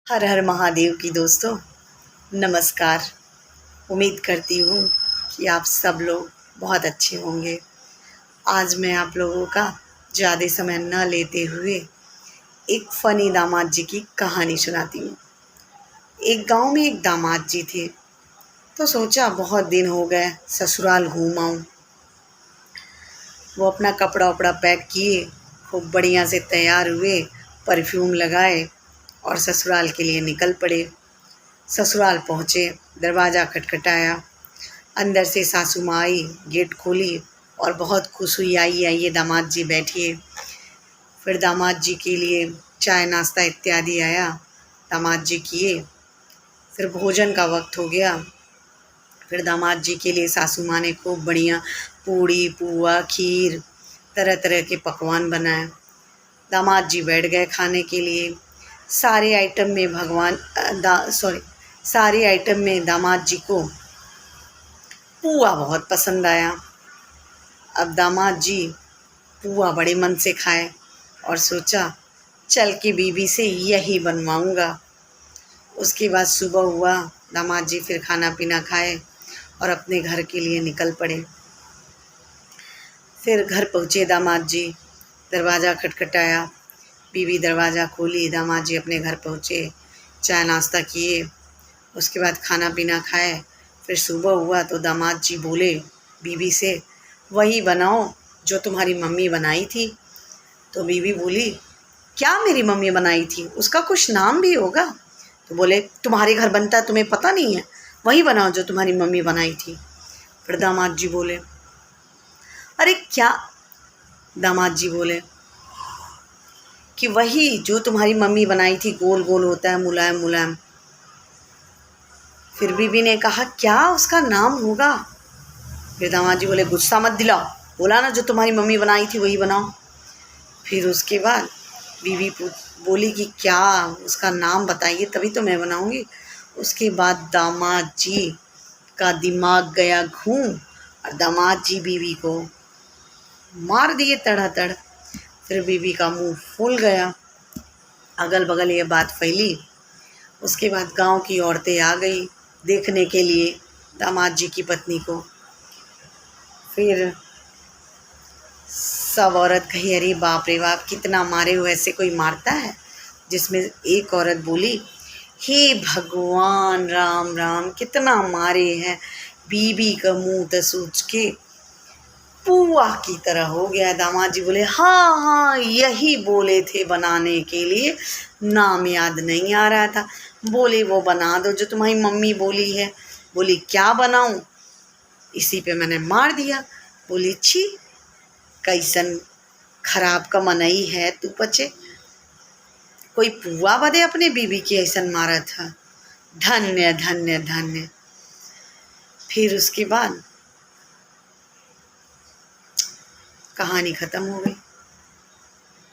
हर हर महादेव की दोस्तों, नमस्कार। उम्मीद करती हूँ कि आप सब लोग बहुत अच्छे होंगे। आज मैं आप लोगों का ज़्यादा समय न लेते हुए एक फ़नी दामाद जी की कहानी सुनाती हूँ। एक गांव में एक दामाद जी थे, तो सोचा बहुत दिन हो गए ससुराल घूम आऊँ। वो अपना कपड़ा वपड़ा पैक किए, खूब बढ़िया से तैयार हुए, परफ्यूम लगाए और ससुराल के लिए निकल पड़े। ससुराल पहुँचे, दरवाज़ा खटखटाया। अंदर से सासू माँ आई, गेट खोली और बहुत खुश हुई, आइए आइए दामाद जी बैठिए। फिर दामाद जी के लिए चाय नाश्ता इत्यादि आया, दामाद जी किए। फिर भोजन का वक्त हो गया। फिर दामाद जी के लिए सासू माँ ने खूब बढ़िया पूड़ी पुआ खीर तरह तरह के पकवान बनाए। दामाद जी बैठ गए खाने के लिए। सारे आइटम में सारे आइटम में दामाद जी को पुआ बहुत पसंद आया। अब दामाद जी पुआ बड़े मन से खाए और सोचा चल के बीबी से यही बनवाऊंगा। उसके बाद सुबह हुआ, दामाद जी फिर खाना पीना खाए और अपने घर के लिए निकल पड़े। फिर घर पहुँचे दामाद जी, दरवाज़ा खटखटाया, बीवी दरवाज़ा खोली, दामाद जी अपने घर पहुँचे, चाय नाश्ता किए, उसके बाद खाना पीना खाए। फिर सुबह हुआ तो दामाद जी बोले बीवी से, वही बनाओ जो तुम्हारी मम्मी बनाई थी। तो बीवी बोली, क्या मेरी मम्मी बनाई थी? उसका कुछ नाम भी होगा। तो बोले, तुम्हारे घर बनता है, तुम्हें पता नहीं है? वही बनाओ जो तुम्हारी मम्मी बनाई थी। फिर दामाद जी बोले, अरे क्या? दामाद जी बोले कि वही जो तुम्हारी मम्मी बनाई थी, गोल गोल होता है, मुलायम मुलायम। फिर बीबी ने कहा, क्या उसका नाम होगा? फिर दामाद जी बोले, गुस्सा मत दिलाओ, बोला ना जो तुम्हारी मम्मी बनाई थी वही बनाओ। फिर उसके बाद बीवी बोली कि क्या उसका नाम बताइए तभी तो मैं बनाऊंगी। उसके बाद दामाद जी का दिमाग गया घूम और दामाद जी बीवी को मार दिए तड़ातड़। फिर बीवी का मुंह फूल गया, अगल बगल ये बात फैली। उसके बाद गांव की औरतें आ गई देखने के लिए दामाद जी की पत्नी को। फिर सब औरत कही, अरे बाप रे बाप, कितना मारे हो, ऐसे कोई मारता है? जिसमें एक औरत बोली, हे भगवान राम राम, कितना मारे हैं, बीबी का मुंह तो सूझ के पुआ की तरह हो गया। दामाद जी बोले, हाँ हाँ यही बोले थे बनाने के लिए, नाम याद नहीं आ रहा था। बोले वो बना दो जो तुम्हारी मम्मी बोली है। बोली क्या बनाऊं? इसी पे मैंने मार दिया। बोली छी, कैसन खराब का मनई है तू बचे, कोई पुआ बदे अपने बीबी की ऐसन मारा था। धन्य धन्य धन्य। फिर उसके बाद कहानी ख़त्म हो गई।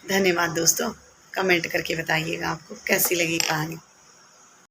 धन्यवाद दोस्तों, कमेंट करके बताइएगा आपको कैसी लगी कहानी।